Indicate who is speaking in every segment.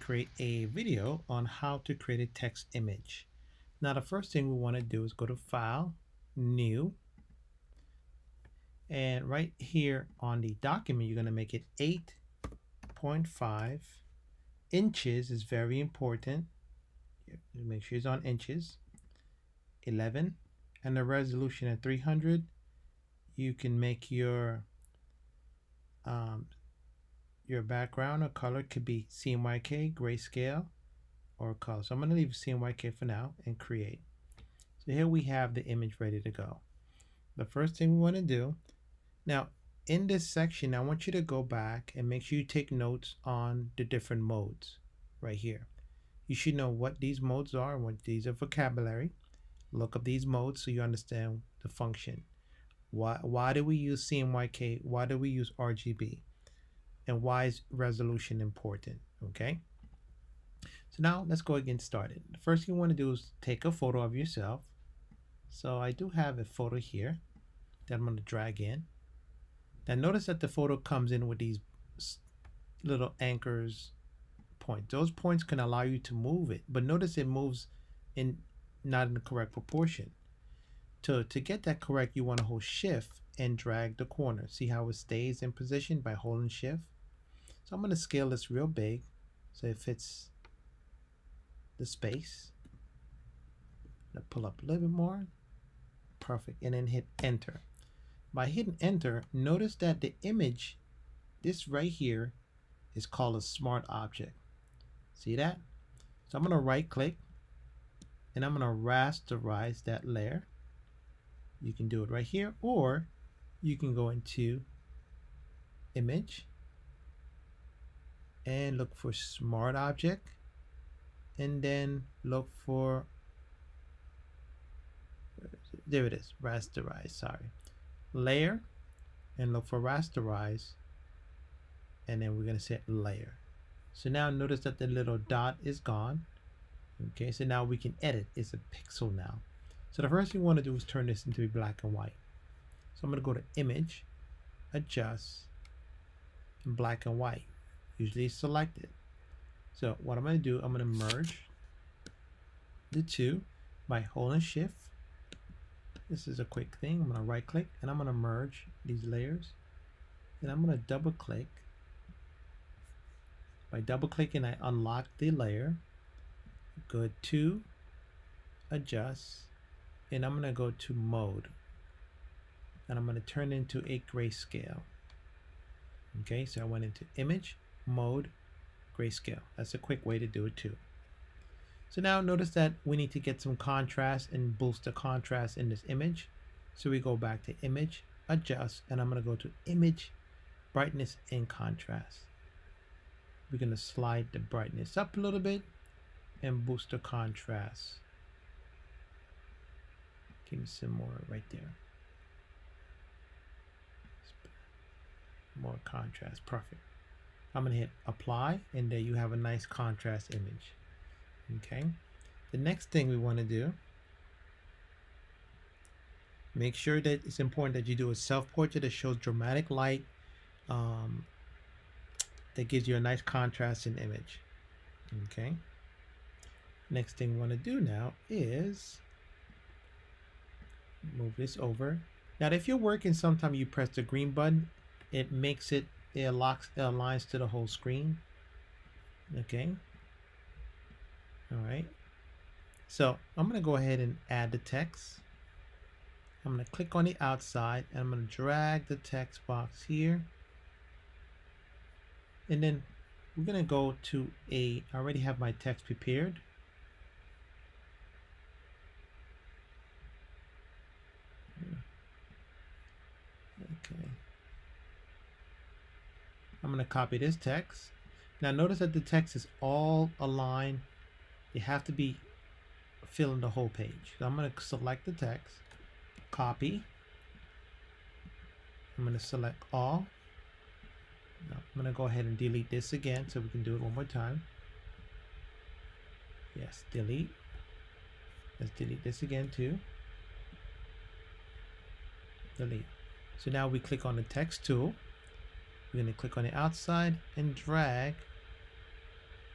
Speaker 1: create a video on how to create a text image. Now the first thing we want to do is go to File, New, and right here on the document you're going to make it 8.5 inches is very important. Make sure it's on inches. 11 and the resolution at 300. You can make your background or color could be CMYK, grayscale, or color. So I'm going to leave CMYK for now and create. So here we have the image ready to go. The first thing we want to do, now in this section, I want you to go back and make sure you take notes on the different modes right here. You should know what these modes are and what these are vocabulary. Look up these modes so you understand the function. Why do we use CMYK? Why do we use RGB? And why is resolution important? Okay. So now let's go get started. The first thing you want to do is take a photo of yourself. So I do have a photo here that I'm going to drag in. Now notice that the photo comes in with these little anchors points. Those points can allow you to move it, but notice it moves in not in the correct proportion. To get that correct, you want to hold shift and drag the corner. See how it stays in position by holding shift? So I'm going to scale this real big so it fits the space. Pull up a little bit more. Perfect. And then hit enter. By hitting enter, notice that the image, this right here, is called a smart object. See that? So I'm going to right click and I'm going to rasterize that layer. You can do it right here, or you can go into image and look for smart object and then look for, there it is, rasterize, sorry, layer, and look for rasterize, and then we're going to set layer. So now notice that the little dot is gone. Okay, so now we can edit. It's a pixel now. So the first thing we want to do is turn this into black and white. So I'm going to go to image, adjust, and black and white. Usually selected. So what I'm going to do, I'm going to merge the two by holding shift. This is a quick thing. I'm going to right click and I'm going to merge these layers. Then I'm going to double click. By double clicking, I unlock the layer. Go to adjust. And I'm going to go to mode. And I'm going to turn it into a grayscale. Okay, so I went into image, mode, grayscale. That's a quick way to do it too. So now notice that we need to get some contrast and boost the contrast in this image. So we go back to image, adjust, and I'm going to go to image, brightness, and contrast. We're going to slide the brightness up a little bit and boost the contrast. Give me some more right there. More contrast, perfect. I'm going to hit apply, and there you have a nice contrast image. Okay. The next thing we want to do, make sure that it's important that you do a self-portrait that shows dramatic light, that gives you a nice contrast in image. Okay. Next thing we want to do now is move this over. Now if you're working, sometimes you press the green button, it makes it, it aligns to the whole screen. Okay. All right. So I'm going to go ahead and add the text. I'm going to click on the outside and I'm going to drag the text box here. And then we're going to go to I already have my text prepared. Okay. I'm going to copy this text. Now notice that the text is all aligned. You have to be filling the whole page. So I'm going to select the text, copy. I'm going to select all. Now I'm going to go ahead and delete this again so we can do it one more time. Yes, delete. Let's delete this again too. Delete. So now we click on the text tool. We're going to click on the outside and drag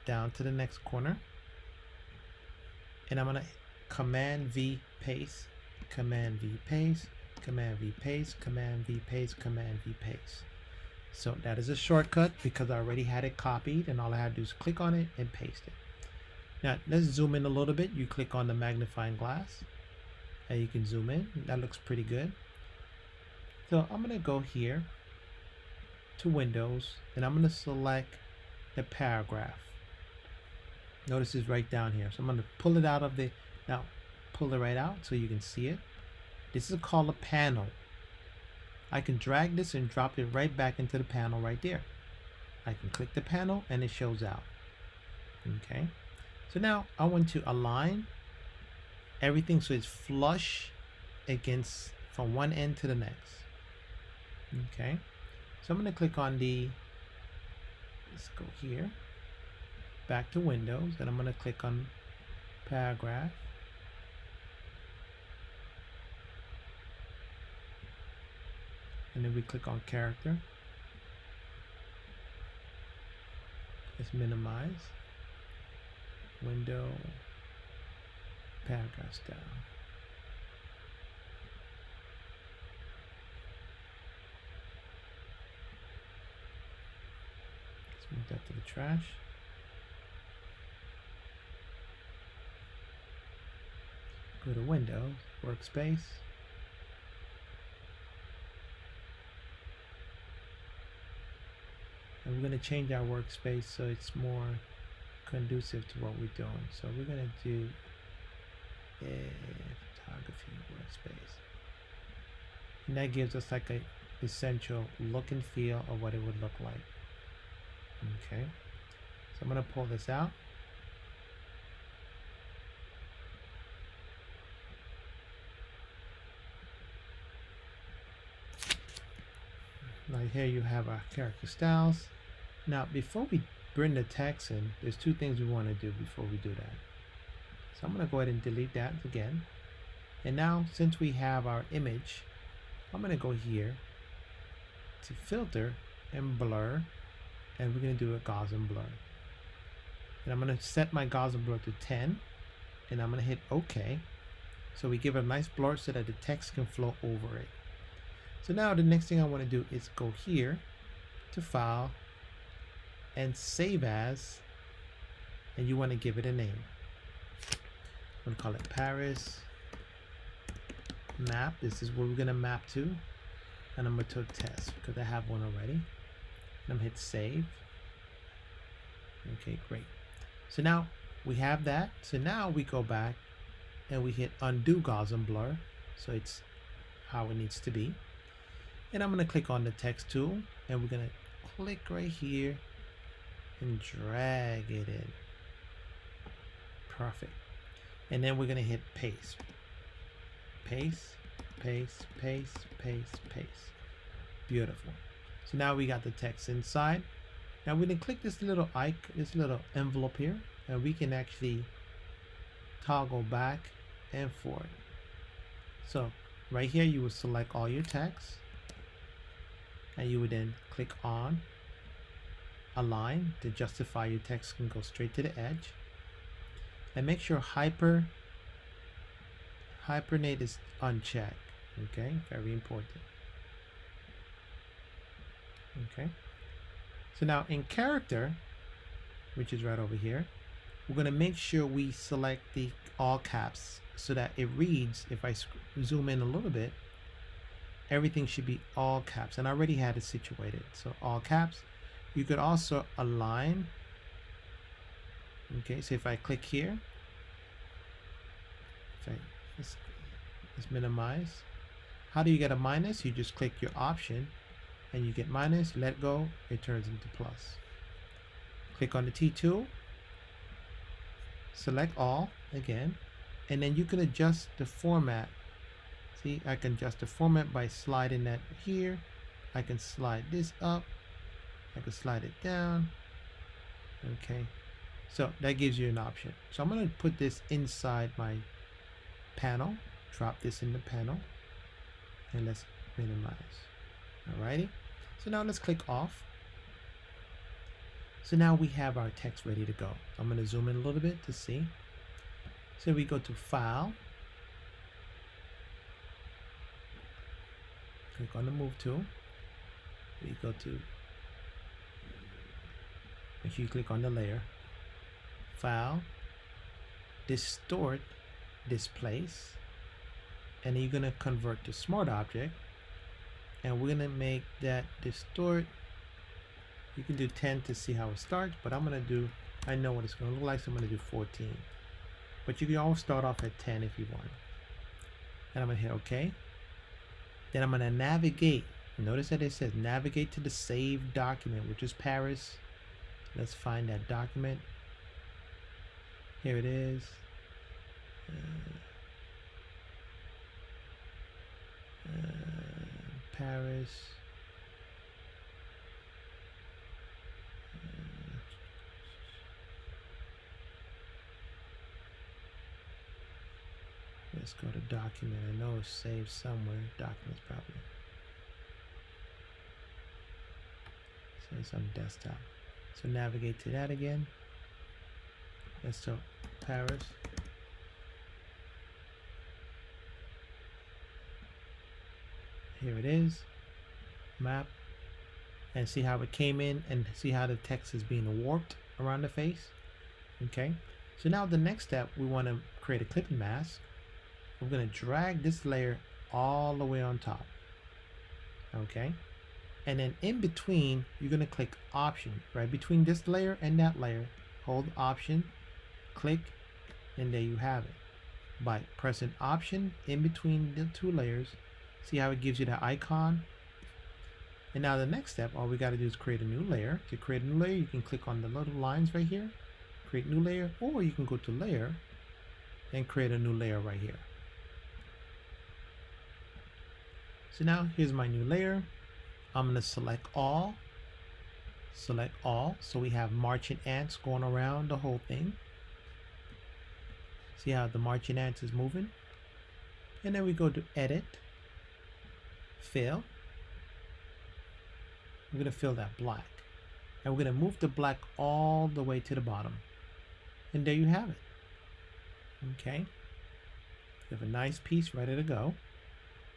Speaker 1: down to the next corner, and I'm going to Command V paste, Command V paste, Command V paste, Command V paste, Command V paste. So that is a shortcut because I already had it copied, and all I had to do is click on it and paste it. Now let's zoom in a little bit. You click on the magnifying glass and you can zoom in. That looks pretty good. So I'm going to go here to Windows, and I'm going to select the paragraph. Notice it's right down here. So I'm going to pull it out of the, now pull it right out so you can see it. This is called a panel. I can drag this and drop it right back into the panel right there. I can click the panel and it shows out. Okay. So now I want to align everything so it's flush against from one end to the next. Okay. So I'm going to click on the, let's go here, back to Windows, and I'm going to click on paragraph. And then we click on character. Let's minimize. Window, paragraphs down. Let's move that to the trash. Go to Windows, Workspace. And we're going to change our workspace so it's more conducive to what we're doing. So we're going to do a photography workspace. And that gives us like a essential look and feel of what it would look like. Okay. So I'm going to pull this out. Now here you have our character styles. Now before we bring the text in, there's two things we want to do before we do that. So I'm going to go ahead and delete that again. And now since we have our image, I'm going to go here to filter and blur, and we're going to do a Gaussian blur. And I'm going to set my Gaussian blur to 10, and I'm going to hit OK. So we give it a nice blur so that the text can flow over it. So now the next thing I want to do is go here to File and Save As, and you want to give it a name. I'm going to call it Paris Map. This is where we're going to map to, and I'm going to test because I have one already. And I'm going to hit Save. Okay, great. So now we have that. So now we go back and we hit Undo Gaussian Blur, so it's how it needs to be. And I'm going to click on the text tool, and we're going to click right here and drag it in. Perfect. And then we're going to hit paste. Paste, paste, paste, paste, paste. Beautiful. So now we got the text inside. Now we're going to click this little icon, this little envelope here, and we can actually toggle back and forth. So right here you will select all your text, and you would then click on Align to justify your text can go straight to the edge. And make sure hypernate is unchecked. Okay, very important. Okay, so now in character, which is right over here, we're going to make sure we select the all caps so that it reads. If I zoom in a little bit, everything should be all caps, and I already had it situated, so all caps. You could also align. Okay, so if I click here, let's minimize. How do you get a minus? You just click your option and you get minus, let go, it turns into plus. Click on the T tool, select all again, and then you can adjust the format. See, I can adjust the format by sliding that here. I can slide this up. I can slide it down. Okay, so that gives you an option. So I'm going to put this inside my panel, drop this in the panel, and let's minimize. Alrighty, so now let's click off. So now we have our text ready to go. I'm going to zoom in a little bit to see. So we go to File, click on the Move tool. We go to, make sure you click on the layer, File, Distort, Displace, and then you're going to convert to Smart Object, and we're going to make that distort. You can do 10 to see how it starts, but I'm going to do, I know what it's going to look like, so I'm going to do 14. But you can always start off at 10 if you want. And I'm going to hit OK. Then I'm going to navigate. Notice that it says navigate to the saved document, which is Paris. Let's find that document. Here it is. Paris. Let's go to document. I know it's saved somewhere. Documents probably. Says on desktop. So navigate to that again. Let's go Paris. Here it is. Map. And see how it came in, and see how the text is being warped around the face. Okay. So now the next step, we want to create a clipping mask. We're going to drag this layer all the way on top. Okay. And then in between, you're going to click Option. Right between this layer and that layer, hold Option, click, and there you have it. By pressing Option in between the two layers, see how it gives you the icon. And now the next step, all we got to do is create a new layer. To create a new layer, you can click on the little lines right here, create new layer, or you can go to Layer and create a new layer right here. So now here's my new layer. I'm going to select all. So we have marching ants going around the whole thing. See how the marching ants is moving? And then we go to Edit, Fill. We're going to fill that black. And we're going to move the black all the way to the bottom. And there you have it. Okay. You have a nice piece ready to go.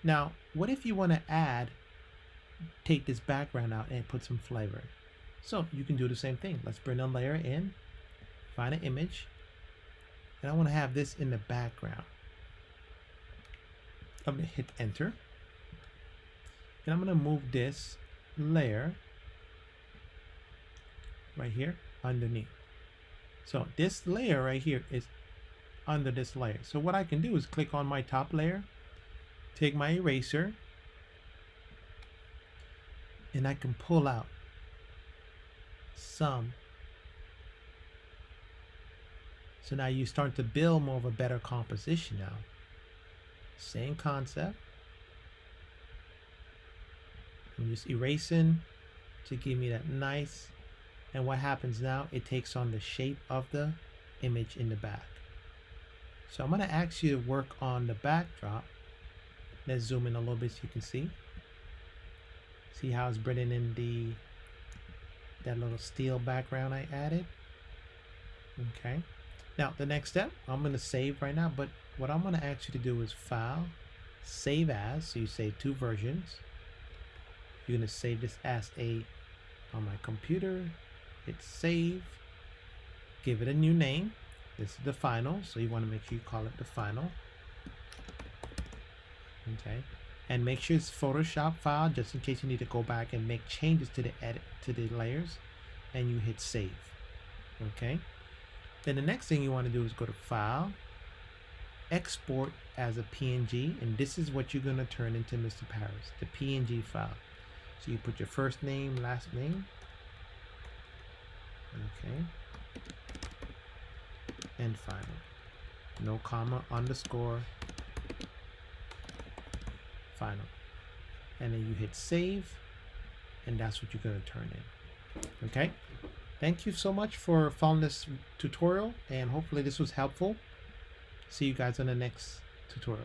Speaker 1: Now, what if you want to take this background out and put some flavor? So you can do the same thing. Let's bring a layer in, find an image, and I want to have this in the background. I'm going to hit Enter, and I'm going to move this layer right here underneath. So this layer right here is under this layer. So what I can do is click on my top layer, take my eraser, and I can pull out some. So now you start to build more of a better composition now. Same concept. I'm just erasing to give me that nice. And what happens now, it takes on the shape of the image in the back. So I'm going to ask you to work on the backdrop. Let's zoom in a little bit so you can see. See how it's bringing in that little steel background I added. Okay. Now the next step, I'm going to save right now, but what I'm going to ask you to do is File, Save As. So you save two versions. You're going to save this as on my computer. Hit Save. Give it a new name. This is the final, so you want to make sure you call it the final. Okay. And make sure it's Photoshop file, just in case you need to go back and make changes to the layers, and you hit Save. Okay. Then the next thing you want to do is go to File, Export as a PNG, and this is what you're going to turn into Mr. Paris, the PNG file. So you put your first name, last name. Okay. And final. No comma, underscore. Final. And then you hit Save, and that's what you're going to turn in. Okay. Thank you so much for following this tutorial, and hopefully this was helpful. See you guys on the next tutorial.